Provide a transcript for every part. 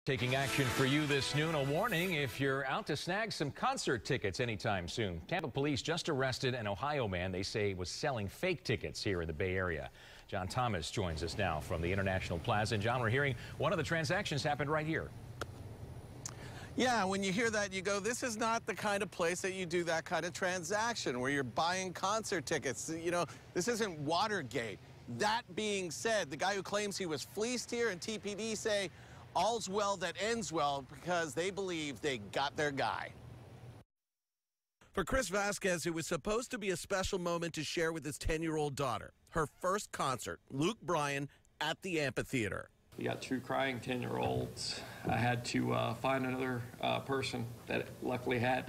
Taking action for you this noon, a warning if you're out to snag some concert tickets anytime soon. Tampa police just arrested an Ohio man they say was selling fake tickets here in the Bay Area. John Thomas joins us now from the International Plaza. And John, we're hearing one of the transactions happened right here. Yeah, when you hear that, you go, this is not the kind of place that you do that kind of transaction where you're buying concert tickets. You know, this isn't Watergate. That being said, the guy who claims he was fleeced here and TPD say, all's well that ends well because they believe they got their guy. For Chris Vasquez, it was supposed to be a special moment to share with his 10-year-old daughter. Her first concert, Luke Bryan, at the amphitheater. We got two crying 10-year-olds. I had to find another person that luckily had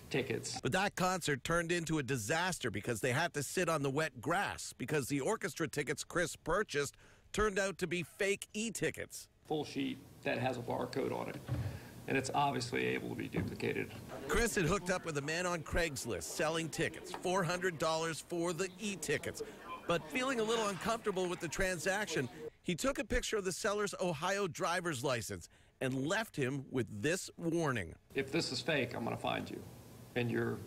tickets. But that concert turned into a disaster because they had to sit on the wet grass because the orchestra tickets Chris purchased turned out to be fake e-tickets. Full sheet that has a barcode on it, and it's obviously able to be duplicated. Chris had hooked up with a man on Craigslist selling tickets, $400 for the e-tickets. But feeling a little uncomfortable with the transaction, he took a picture of the seller's Ohio driver's license and left him with this warning. If this is fake, I'm going to find you, and you're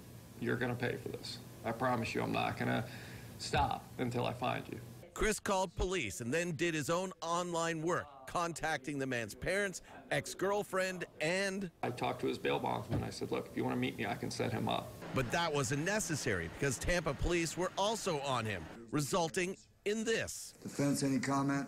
going to pay for this. I promise you I'm not going to stop until I find you. Chris called police and then did his own online work, contacting the man's parents, ex-girlfriend, and... I talked to his bail bondsman. I said, look, if you want to meet me, I can set him up. But that wasn't necessary because Tampa police were also on him, resulting in this. Defense, any comment?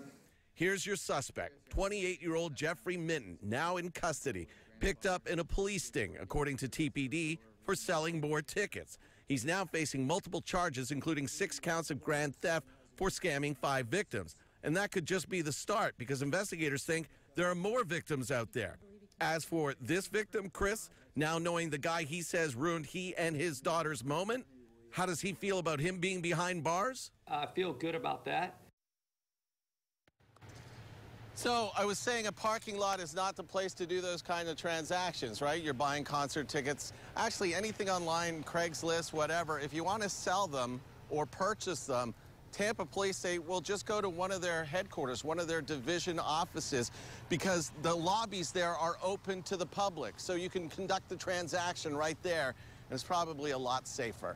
Here's your suspect, 28-year-old Geoffrey Minton, now in custody, picked up in a police sting, according to TPD, for selling more tickets. He's now facing multiple charges, including 6 counts of grand theft for scamming 5 victims. And that could just be the start because investigators think there are more victims out there. As for this victim, Chris, now knowing the guy he says ruined he and his daughter's moment, how does he feel about him being behind bars? I feel good about that. So I was saying a parking lot is not the place to do those kind of transactions, right? You're buying concert tickets, actually anything online, Craigslist, whatever. If you want to sell them or purchase them, Tampa police say, well, just go to one of their headquarters, one of their division offices, because the lobbies there are open to the public. So you can conduct the transaction right there, and it's probably a lot safer.